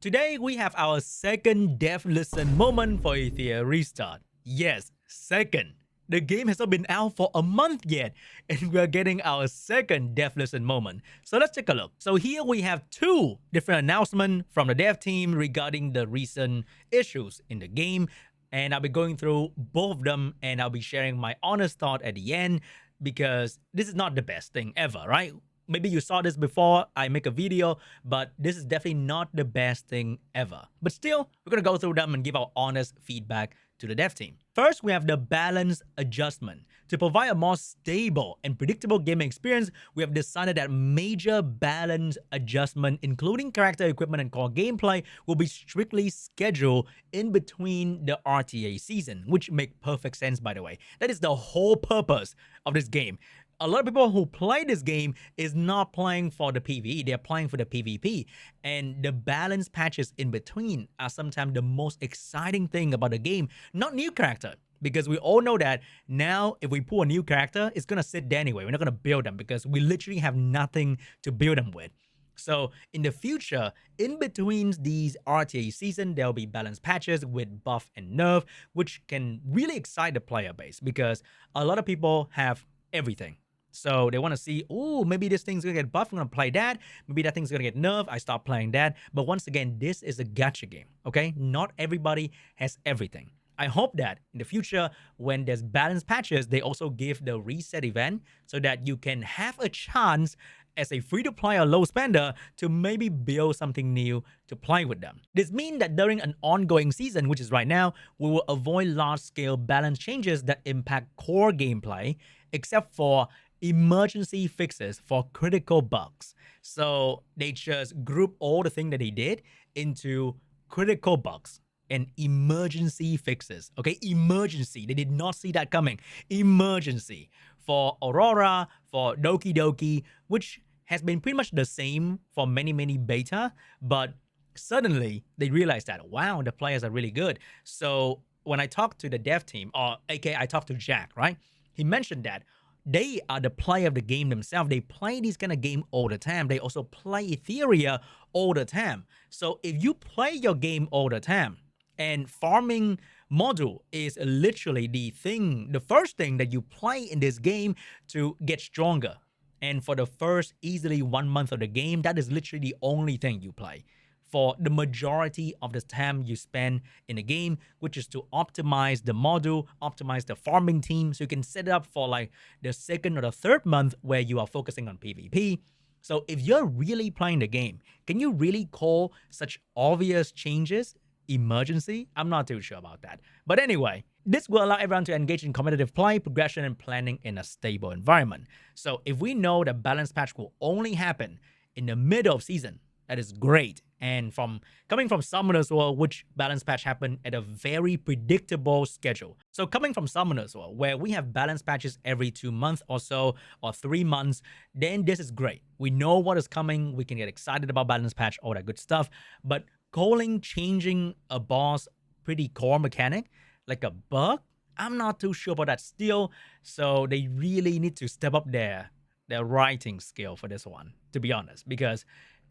Today we have our second dev listen moment for Etheria Restart. Yes, second. The game has not been out for a month yet, and we are getting our second dev listen moment. So let's take a look. So here we have two different announcements from the dev team regarding the recent issues in the game, and I'll be going through both of them, and I'll be sharing my honest thought at the end because this is not the best thing ever, right? Maybe you saw this before I make a video, but this is definitely not the best thing ever. But still, we're gonna go through them and give our honest feedback to the dev team. First, we have the balance adjustment. To provide a more stable and predictable gaming experience, we have decided that major balance adjustment, including character equipment and core gameplay, will be strictly scheduled in between the RTA season, which make perfect sense, by the way. That is the whole purpose of this game. A lot of people who play this game is not playing for the PvE, they're playing for the PvP. And the balance patches in between are sometimes the most exciting thing about the game, not new character. Because we all know that now if we pull a new character, it's gonna sit there anyway. We're not gonna build them because we literally have nothing to build them with. So in the future, in between these RTA season, there'll be balance patches with buff and nerf, which can really excite the player base because a lot of people have everything. So they want to see, oh, maybe this thing's gonna get buffed, I'm gonna play that. Maybe that thing's gonna get nerfed, I stop playing that. But once again, this is a gacha game, okay? Not everybody has everything. I hope that in the future, when there's balance patches, they also give the reset event so that you can have a chance as a free-to-play or low spender to maybe build something new to play with them. This means that during an ongoing season, which is right now, we will avoid large-scale balance changes that impact core gameplay, except for emergency fixes for critical bugs. So they just group all the things that they did into critical bugs and emergency fixes. Okay, emergency. They did not see that coming. Emergency for Aurora, for Doki Doki, which has been pretty much the same for many beta, but suddenly they realized that, wow, the players are really good. So when I talked to the dev team, or aka I talked to Jack, right? He mentioned that they are the player of the game themselves. They play these kind of game all the time. They also play Etheria all the time. So if you play your game all the time, and farming module is literally the first thing that you play in this game to get stronger. And for the first easily 1 month of the game, that is literally the only thing you play for the majority of the time you spend in the game, which is to optimize the module, optimize the farming team, so you can set it up for like the second or the third month where you are focusing on PvP. So if you're really playing the game, can you really call such obvious changes emergency? I'm not too sure about that. But anyway, this will allow everyone to engage in competitive play, progression, and planning in a stable environment. So if we know the balance patch will only happen in the middle of season, that is great. And from coming from Summoners World, which balance patch happened at a very predictable schedule. So coming from Summoners World, where we have balance patches every 2 months or so, or 3 months, then this is great. We know what is coming. We can get excited about balance patch, all that good stuff. But calling changing a boss pretty core mechanic, like a bug, I'm not too sure about that still. So they really need to step up their writing skill for this one, to be honest, because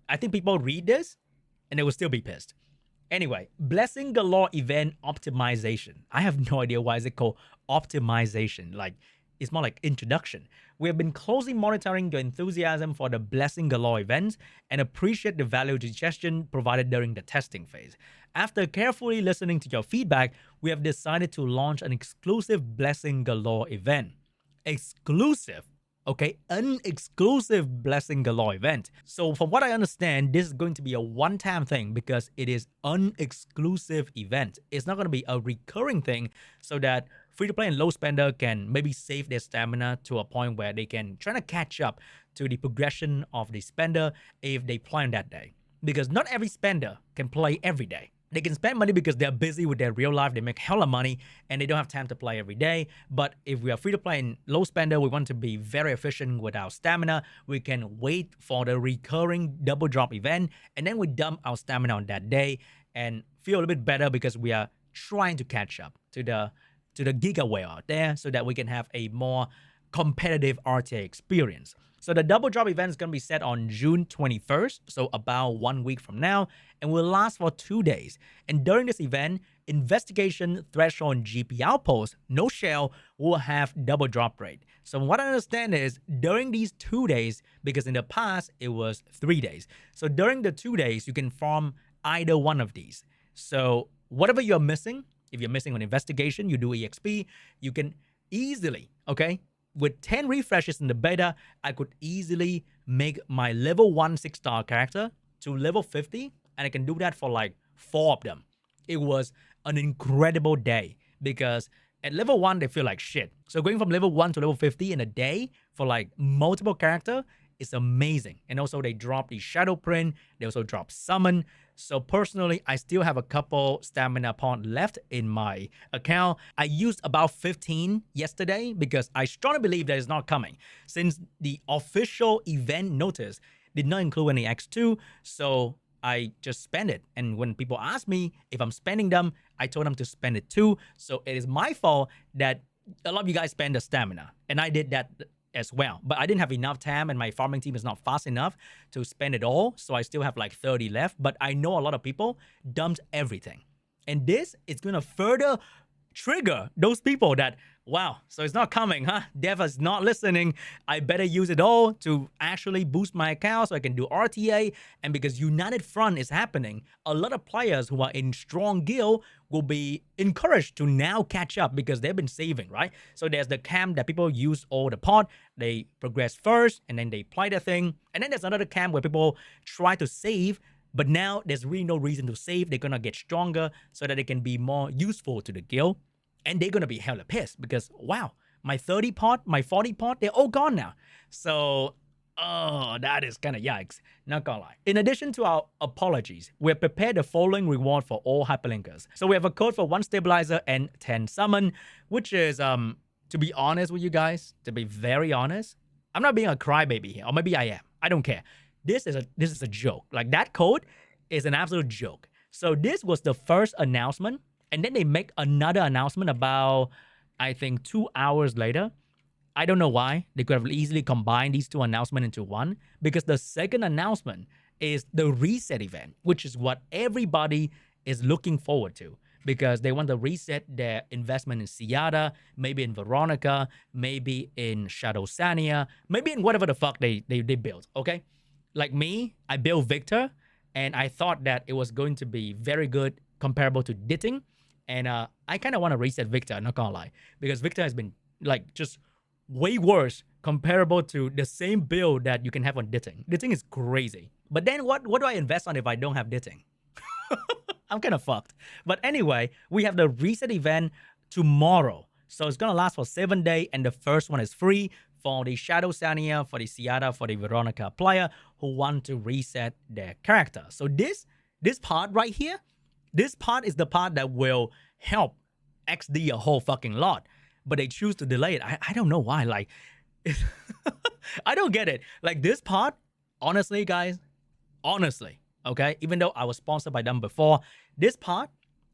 I think people read this and they will still be pissed. Anyway, Blessing Galore event optimization. I have no idea why is it called optimization. Like, it's more like introduction. We have been closely monitoring your enthusiasm for the Blessing Galore events and appreciate the value suggestion provided during the testing phase. After carefully listening to your feedback, we have decided to launch an exclusive Blessing Galore event. Exclusive, okay, an exclusive Blessing Galore event. So from what I understand, this is going to be a one-time thing because it is an exclusive event. It's not going to be a recurring thing so that free-to-play and low spender can maybe save their stamina to a point where they can try to catch up to the progression of the spender if they play on that day. Because not every spender can play every day. They can spend money because they're busy with their real life, they make hella money, and they don't have time to play every day. But if we are free to play and low spender, we want to be very efficient with our stamina. We can wait for the recurring double drop event, and then we dump our stamina on that day and feel a little bit better because we are trying to catch up to the giga whale out there so that we can have a more competitive RTA experience. So the double drop event is going to be set on June 21st, so about 1 week from now, and will last for 2 days. And during this event, investigation, threshold, and GP outpost, no shell, will have double drop rate. So what I understand is during these 2 days, because in the past it was 3 days. So during the 2 days, you can farm either one of these. So whatever you're missing, if you're missing an investigation, you do EXP, you can easily, okay? With 10 refreshes in the beta, I could easily make my level 1 6-star character to level 50, and I can do that for like 4 of them. It was an incredible day because at level 1, they feel like shit. So going from level 1 to level 50 in a day for like multiple character is amazing. And also they drop the shadow print, they also drop summon. So personally, I still have a couple stamina point left in my account. I used about 15 yesterday because I strongly believe that it's not coming since the official event notice did not include any X2. So I just spend it. And when people ask me if I'm spending them, I told them to spend it too. So it is my fault that a lot of you guys spend the stamina. And I did that as well. But I didn't have enough time and my farming team is not fast enough to spend it all. So I still have like 30 left. But I know a lot of people dumped everything. And this is going to further trigger those people that, wow, so it's not coming, huh? Dev is not listening. I better use it all to actually boost my account so I can do RTA. And because United Front is happening, a lot of players who are in strong guild will be encouraged to now catch up because they've been saving, right? So there's the camp that people use all the pot, they progress first, and then they play the thing. And then there's another camp where people try to save, but now there's really no reason to save. They're gonna get stronger so that they can be more useful to the guild. And they're gonna be hella pissed because, wow, my 30 pot, my 40 pot, they're all gone now. So, oh, that is kind of yikes. Not gonna lie. In addition to our apologies, we have prepared the following reward for all hyperlinkers. So we have a code for 1 stabilizer and 10 summon, which is, to be honest with you guys, to be very honest, I'm not being a crybaby here, or maybe I am. I don't care. This is a joke. Like, that code is an absolute joke. So this was the first announcement. And then they make another announcement about, I think, 2 hours later. I don't know why. They could have easily combined these two announcements into one. Because the second announcement is the reset event, which is what everybody is looking forward to. Because they want to reset their investment in Seada, maybe in Veronica, maybe in Shadow Sania, maybe in whatever the fuck they built, okay? Like me, I built Victor, and I thought that it was going to be very good comparable to Ditting. And I kind of want to reset Victor, I'm not gonna lie. Because Victor has been, like, just way worse comparable to the same build that you can have on Ditting. Ditting is crazy. But then what do I invest on if I don't have Ditting? I'm kind of fucked. But anyway, we have the reset event tomorrow. So it's gonna last for 7 days, and the first one is free for the Shadow Sania, for the Seada, for the Veronica player who want to reset their character. So this part right here, this part is the part that will help XD a whole fucking lot. But they choose to delay it. I don't know why. Like, I don't get it. Like, this part, honestly, guys, honestly, okay? Even though I was sponsored by them before, this part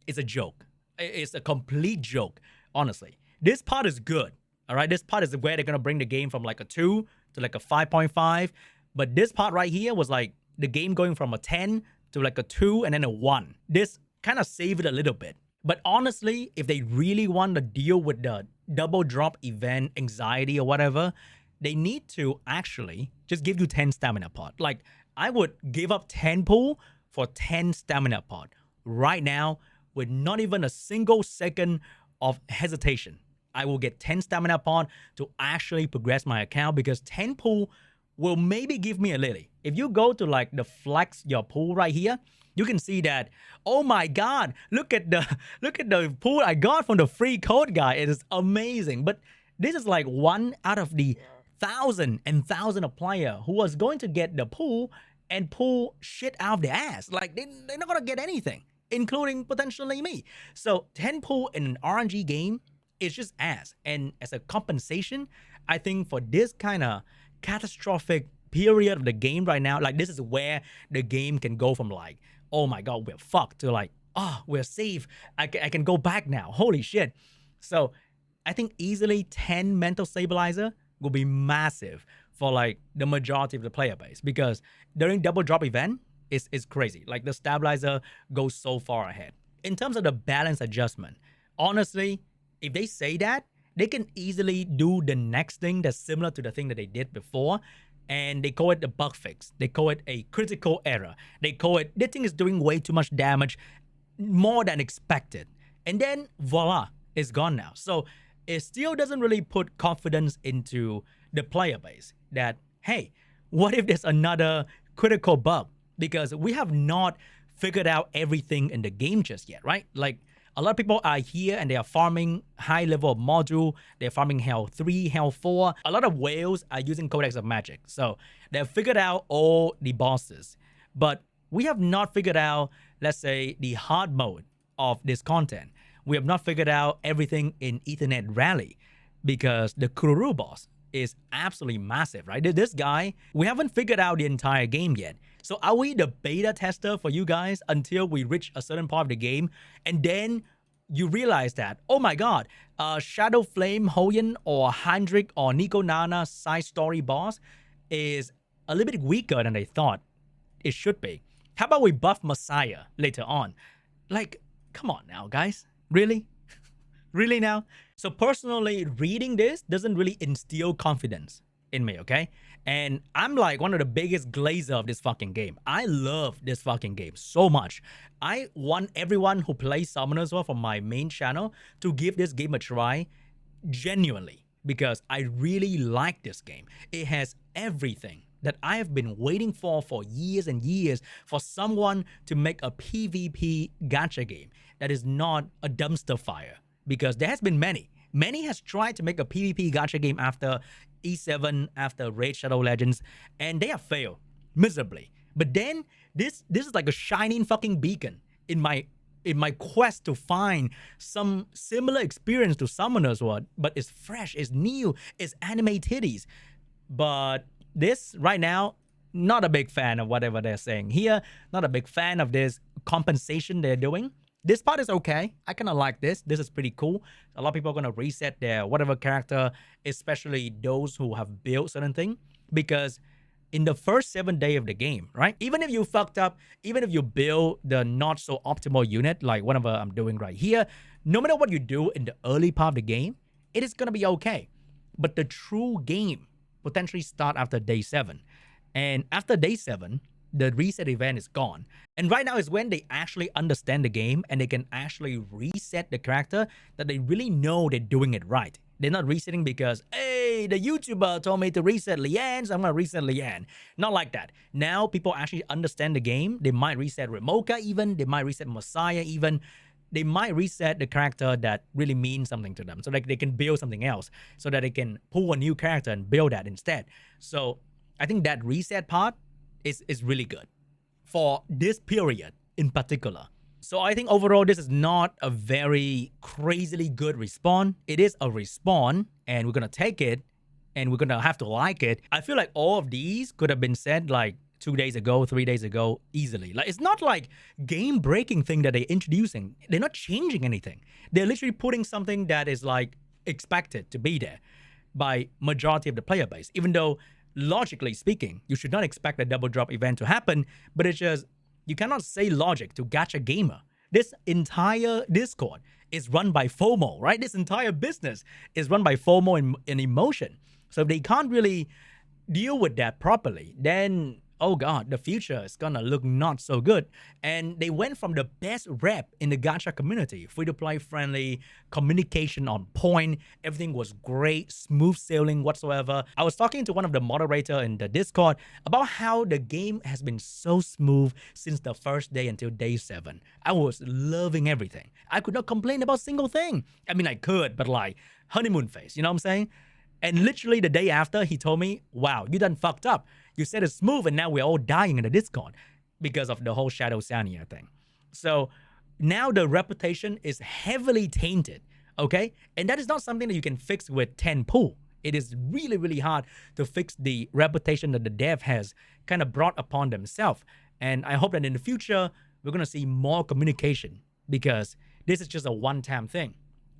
is a joke. It's a complete joke, honestly. This part is good, all right? This part is where they're going to bring the game from like a 2 to like a 5.5. But this part right here was like the game going from a 10 to like a 2 and then a 1. This kind of saved it a little bit. But honestly, if they really want to deal with the double drop event anxiety or whatever, they need to actually just give you 10 stamina pot. Like, I would give up 10 pool for 10 stamina pot right now with not even a single second of hesitation. I will get 10 stamina pot to actually progress my account because 10 pool will maybe give me a lily. If you go to like the flex your pool right here, you can see that, oh my god, look at the pool I got from the free code guy. It is amazing. But this is like 1 out of the thousand of player who was going to get the pool and pull shit out of their ass. Like, they're not gonna get anything, including potentially me. So 10 pool in an RNG game is just ass. And as a compensation, I think for this kind of catastrophic period of the game right now, like, this is where the game can go from like, oh my god, we're fucked, to like, oh, we're safe. I can go back now. Holy shit. So I think easily 10 mental stabilizer will be massive for like the majority of the player base, because during double drop event is crazy. Like the stabilizer goes so far ahead. In terms of the balance adjustment, honestly, if they say that, they can easily do the next thing that's similar to the thing that they did before, and they call it the bug fix. They call it a critical error. They call it, this thing is doing way too much damage, more than expected. And then voila, it's gone now. So it still doesn't really put confidence into the player base that, hey, what if there's another critical bug? Because we have not figured out everything in the game just yet, right? Like, a lot of people are here and they are farming high level of module. They're farming Hell 3, Hell 4. A lot of whales are using Codex of Magic. So they've figured out all the bosses. But we have not figured out, let's say, the hard mode of this content. We have not figured out everything in Ethernet Rally, because the Kururu boss is absolutely massive, right? This guy, we haven't figured out the entire game yet. So are we the beta tester for you guys until we reach a certain part of the game, and then you realize that, oh my god, Shadow Flame Hoyen or Hendrik or Nico Nana side story boss is a little bit weaker than they thought it should be. How about we buff Messiah later on? Like, come on now, guys. Really? Really now? So personally, reading this doesn't really instill confidence in me, okay? And I'm like one of the biggest glazer of this fucking game. I love this fucking game so much. I want everyone who plays Summoners War from my main channel to give this game a try genuinely, because I really like this game. It has everything that I have been waiting for years and years, for someone to make a PvP gacha game that is not a dumpster fire. Because there has been many has tried to make a PvP gacha game after E7, after Raid Shadow Legends, and they have failed miserably. But then this is like a shining fucking beacon in my quest to find some similar experience to Summoners War, but it's fresh, it's new, it's anime titties. But this right now, not a big fan of whatever they're saying here, not a big fan of this compensation they're doing. This part is okay. I kind of like this. This is pretty cool. A lot of people are going to reset their whatever character, especially those who have built certain thing, because in the first 7 days of the game, right? Even if you fucked up, even if you build the not so optimal unit, like whatever I'm doing right here, no matter what you do in the early part of the game, it is going to be okay. But the true game potentially start after day 7. And after day 7, the reset event is gone. And right now is when they actually understand the game and they can actually reset the character, that they really know they're doing it right. They're not resetting because, hey, the YouTuber told me to reset Lian, so I'm gonna reset Lian. Not like that. Now people actually understand the game. They might reset Remoka even. They might reset Messiah even. They might reset the character that really means something to them, so that they can build something else, so that they can pull a new character and build that instead. So I think that reset part is really good for this period in particular. So I think overall, this is not a very crazily good respawn. It is a respawn, and we're gonna take it, and we're gonna have to like it. I feel like all of these could have been said like 2 days ago, 3 days ago, easily. Like, it's not like game-breaking thing that they're introducing. They're not changing anything. They're literally putting something that is like expected to be there by majority of the player base, even though logically speaking, you should not expect a double drop event to happen, but it's just, you cannot say logic to gacha gamer. This entire Discord is run by FOMO, right? This entire business is run by FOMO and emotion. So if they can't really deal with that properly, then, oh god, the future is gonna look not so good. And they went from the best rep in the gacha community, free-to-play friendly, communication on point, everything was great, smooth sailing whatsoever. I was talking to one of the moderator in the Discord about how the game has been so smooth since the first day until day 7. I was loving everything. I could not complain about a single thing. I mean, I could, but like, honeymoon phase, you know what I'm saying? And literally the day after, he told me, wow, you done fucked up. You said it's smooth, and now we're all dying in the Discord because of the whole Shadow Sania thing. So now the reputation is heavily tainted, okay? And that is not something that you can fix with 10 pool. It is really, really hard to fix the reputation that the dev has kind of brought upon themselves. And I hope that in the future, we're going to see more communication, because this is just a one-time thing.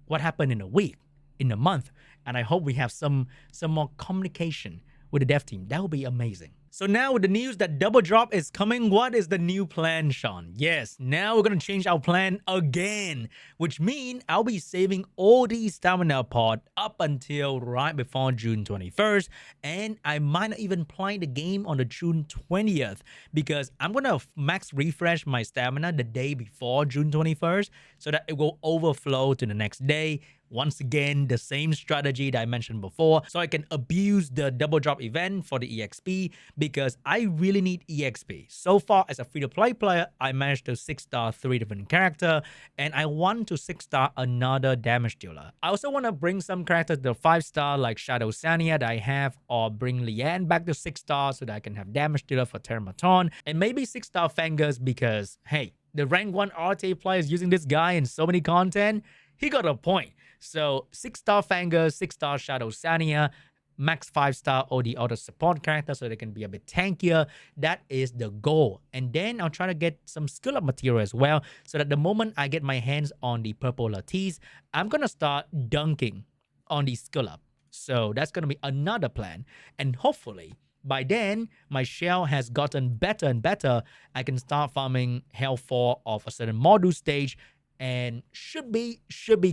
What happened in a week in a month. And I hope we have some more communication with the dev team. That would be amazing. So now with the news that double drop is coming, what is the new plan, Sean? Yes, now we're gonna change our plan again, which means I'll be saving all these stamina pod up until right before June 21st, and I might not even play the game on the June 20th because I'm gonna max refresh my stamina the day before June 21st so that it will overflow to the next day. Once again, the same strategy that I mentioned before, so I can abuse the double drop event for the EXP because I really need EXP. So far, as a free-to-play player, I managed to 6-star 3 different characters, and I want to 6-star another damage dealer. I also want to bring some characters to 5-star like Shadow Sania that I have, or bring Lian back to 6-star so that I can have damage dealer for Termaton, and maybe 6-star Fangers because, hey, the rank 1 RTA players using this guy in so many content, he got a point. So 6-star Fangers, 6-star Shadow Sania, max 5-star all the other support characters so they can be a bit tankier. That is the goal. And then I'll try to get some skill up material as well so that the moment I get my hands on the purple Latisse, I'm gonna start dunking on the skill up. So that's gonna be another plan. And hopefully by then, my shell has gotten better and better. I can start farming Hell 4 of a certain module stage and should be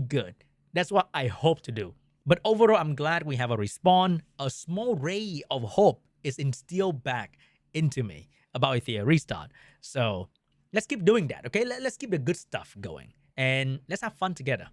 good. That's what I hope to do. But overall, I'm glad we have a respawn. A small ray of hope is instilled back into me about Etheria Restart. So let's keep doing that, okay? Let's keep the good stuff going. And let's have fun together.